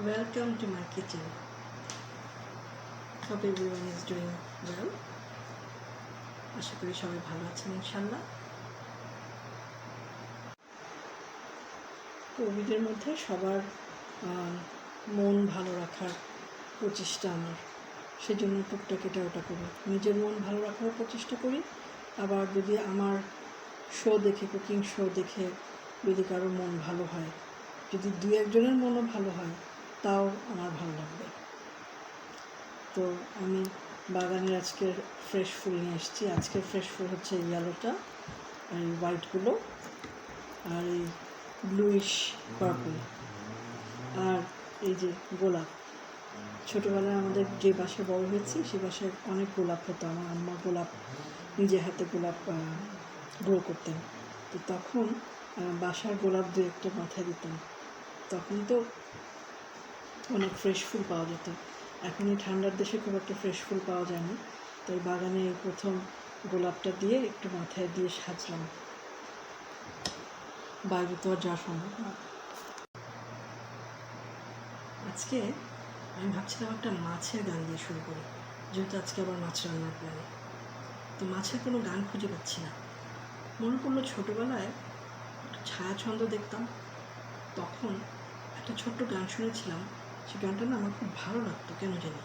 Welcome to my kitchen. Hope everyone is doing well. আশা করি সবাই ভালো আছেন ইনশাল্লাহ। কোভিডের মধ্যে সবার মন ভালো রাখার প্রচেষ্টা আমার, সেজন্য টুকটাক এটা ওটা করি। নিজের মন ভালো রাখার প্রচেষ্টা করি, আবার যদি আমার শো দেখে, কুকিং শো দেখে যদি কারো মন ভালো হয়, যদি দু একজনের মনও ভালো হয়, তাও আমার ভালো লাগবে। তো আমি বাগানের আজকের ফ্রেশ ফুল নিয়ে এসেছি। আজকের ফ্রেশ ফুল হচ্ছে ইয়েলোটা, আর এই হোয়াইটগুলো, আর এই ব্লুইশ পার্পল, আর এই যে গোলাপ। ছোটোবেলায় আমাদের যে বাসায় বড় হয়েছি সে বাসায় অনেক গোলাপ হতো। আমার আম্মা গোলাপ নিজে হাতে গোলাপ গ্রো করতেন। তো তখন বাসার গোলাপ দু একটা মাথায় দিতাম। তখন তো অনেক ফ্রেশ ফুল পাওয়া যেত। এখন এই ঠান্ডার দেশে খুব একটা ফ্রেশ ফুল পাওয়া যায় না, তাই বাগানে এই প্রথম গোলাপটা দিয়ে একটু মাথায় দিয়ে সাজলাম। বাইরে তো আর যাওয়া সম্ভব না। আজকে আমি ভাবছিলাম একটা মাছের গান দিয়ে শুরু করি, যেহেতু আজকে আবার মাছ রান্নার প্ল্যানে। তো মাছের কোনো গান খুঁজে পাচ্ছি না। মনে পড়লো ছোটোবেলায় একটা ছায়াছন্দ দেখতাম, তখন একটা ছোট্ট গান শুনেছিলাম। সেই গানটা না আমার খুব ভালো লাগতো, কেন জানি।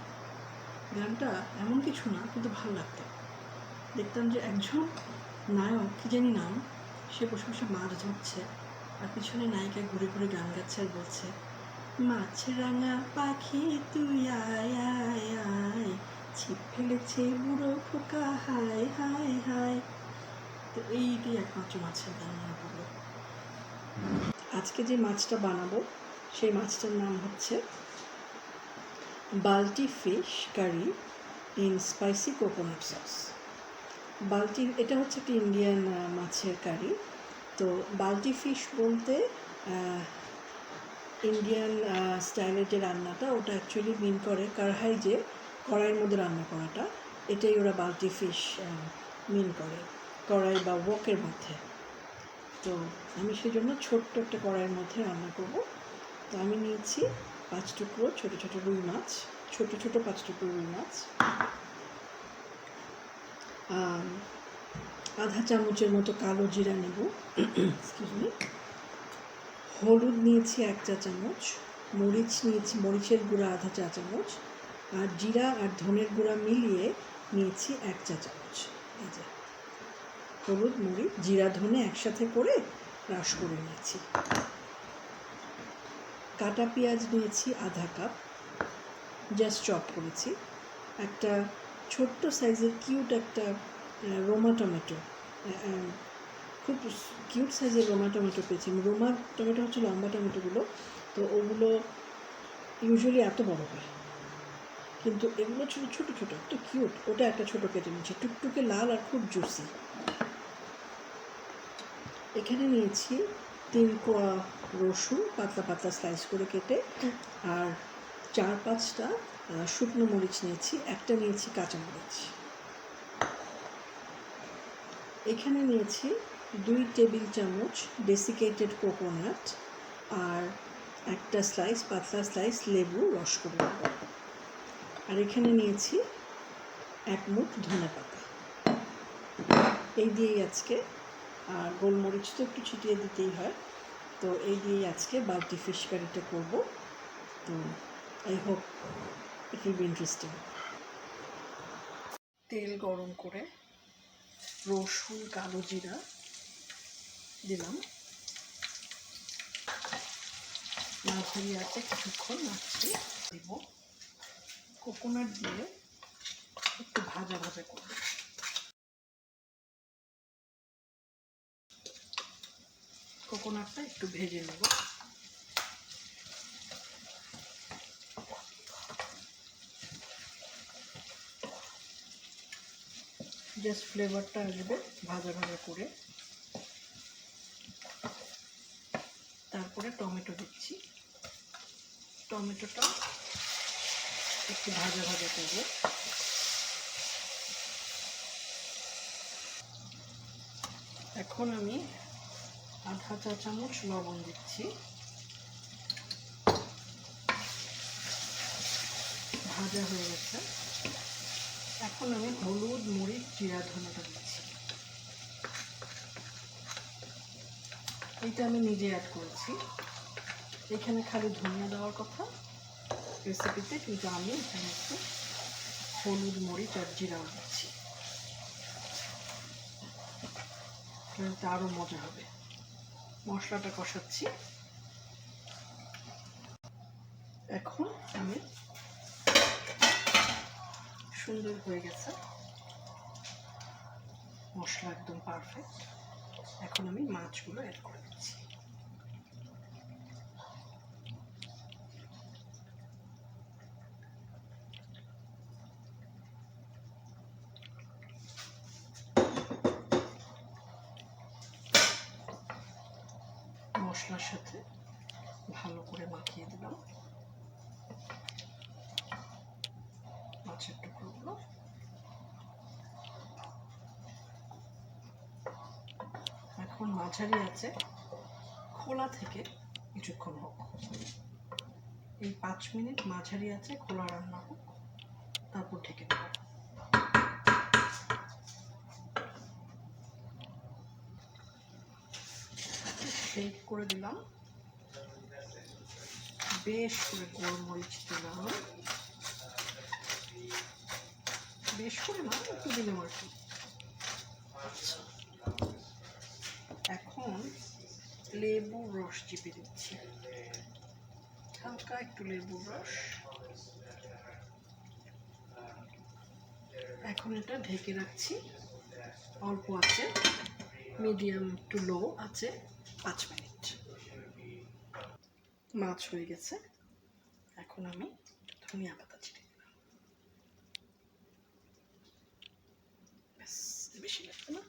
গানটা এমন কিছু না, কিন্তু ভালো লাগতো। দেখতাম যে একজন নায়ক, কী জানি নাম, সে বসে বসে মাছ ধরছে, আর পিছনে নায়িকা ঘুরে ঘুরে গান গাচ্ছে আর বলছে, মাছ রাঙা পাখি তুই আয় আয় আয়, ছিপ ফেলেছে বুড়ো খোকা হায় হায় হায়। তো এইটাই একমাত্র মাছের গান মনে পড়লো। আজকে যে মাছটা বানাবো সেই মাছটার নাম হচ্ছে balti fish curry in spicy coconut sauce. Balti, এটা হচ্ছে একটা ইন্ডিয়ান মাছের কারি। তো বাল্টি ফিশ বলতে ইন্ডিয়ান স্টাইলের যে রান্নাটা, ওটা অ্যাকচুয়ালি মিন করে কারহাই, যে কড়াইয়ের মধ্যে রান্না করাটা, এটাই ওরা বাল্টি ফিশ মিন করে, কড়াই বা ওকের মধ্যে। তো আমি সেই জন্য ছোট্ট একটা কড়াইয়ের মধ্যে রান্না করব। তো আমি নিয়েছি 5 টুকরো ছোটো ছোটো রুই মাছ, ছোটো ছোটো 5 টুকরো রুই মাছ, আধা চামচের মতো কালো জিরা নেব, এক্সকিউজ মি, হলুদ নিয়েছি 1 চা চামচ, মরিচ নিয়েছি, মরিচের গুঁড়া আধা চা চামচ, আর জিরা আর ধনের গুঁড়া মিলিয়ে নিয়েছি 1 চা চামচ। এই যে হলুদ, মরিচ, জিরা, ধনে একসাথে করে ক্রাশ করে নিয়েছি। কাটা পেঁয়াজ নিয়েছি আধা কাপ, জাস্ট চপ করেছি। একটা ছোট্ট সাইজের কিউট একটা রোমা টমেটো, খুব কিউট সাইজের রোমা টমেটো পেয়েছি। রোমা টমেটো হচ্ছে লম্বা টমেটোগুলো, তো ওগুলো ইউজুয়ালি এত বড় হয়, কিন্তু এগুলো ছোটো ছোটো ছোটো, একটু কিউট। ওটা একটা ছোটো কেটে নিয়েছি, টুকটুকে লাল আর খুব জুসি। এখানে নিয়েছি 3 কোয়া রসুন পাতলা পাতলা স্লাইস করে কেটে, আর 4-5টা শুকনো মরিচ নিয়েছি, একটা নিয়েছি কাঁচামরিচ। এখানে নিয়েছি 2 টেবিল চামচ ডেসিকেটেড কোকোনাট, আর একটা স্লাইস, পাতলা স্লাইস লেবু রস করে নেব। আর এখানে নিয়েছি 1 মুঠ ধনেপাতা। এই দিয়েই আজকে, আর গোলমরিচ তো একটু ছিটিয়ে দিতেই হয়, তো এই দিয়েই আজকে বাল্টি ফিশ কারিটা করব। তো I hope it will be interesting. তেল গরম করে রসুন, কালো জিরা দিলাম, মাঝারি আছে কিছুক্ষণ নাড়ছি। দিব কোকোনাট দিয়ে একটু ভাজা ভাজা করব। কোকোনাটটা একটু ভেজে নেব। জাস্ট ফ্লেভারটা আসবে ভাজা ভাজা করে। তারপরে টমেটো দিচ্ছি, টমেটোটা একটু ভাজা ভাজা করব। এখন আমি আধা চা চামচ লবণ দিচ্ছি, ভাজা হয়ে গেছে। এখন আমি হলুদ, মরিচ, জিরা, ধনেটা দিচ্ছি। এইটা আমি নিজে অ্যাড করেছি। এখানে খালি ধনিয়া দেওয়ার কথা রেসিপিতে, কিন্তু আমি এখানে একটু হলুদ, মরিচ আর জিরাও দিচ্ছি, এটা আরও মজা হবে। মশলাটা কষাচ্ছি। এখন আমি সুন্দর হয়ে গেছে, মশলা একদম পারফেক্ট। এখন আমি মাছগুলো অ্যাড করে দিচ্ছি। মশলার সাথে ভালো করে মাখিয়ে দিলাম মাছের টুকরোগুলো। এখন মাঝারি আছে খোলা থেকে কিছুক্ষণ হোক, এই 5 মিনিট মাঝারি আছে খোলা রান্না হোক, তারপর ঢেকে দেব। শেক করে দিলাম, বেশ করে গোলমরিচ দিলাম, বেশ করে না একটু দিলাম আর কি। এখন লেবুর রস চিপে দিচ্ছি, হালকা একটু লেবুর রস। এখন এটা ঢেকে রাখছি অল্প আছে, মিডিয়াম টু লো আছে, 5 মিনিট। মাছ হয়ে গেছে, এখন আমি ধনিয়া পাতা ছিটিয়ে দিলাম। ব্যাস, বেশি লাগবে না।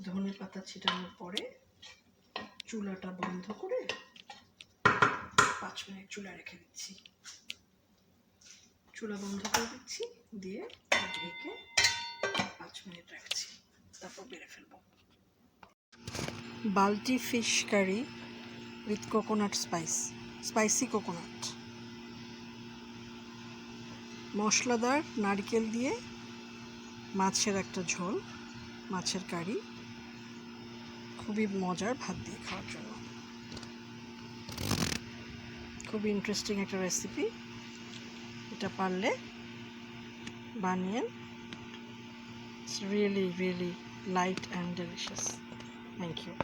ধনে পাতা ছিটানোর পরে চুলাটা বন্ধ করে 5 মিনিট চুলা রেখে দিচ্ছি। চুলা বন্ধ করে দিচ্ছি, দিয়ে ঢেকে 5 মিনিট রাখছি, তারপর বেড়ে ফেলবো। Balti fish curry with coconut spicy coconut, মশলাদার নারকেল দিয়ে মাছের একটা ঝোল, মাছের কারি, খুবই মজার ভাত দিয়ে খাওয়ার জন্য। খুবই ইন্টারেস্টিং একটা রেসিপি, এটা পারলে banyan. It's really, really light and delicious. Thank you.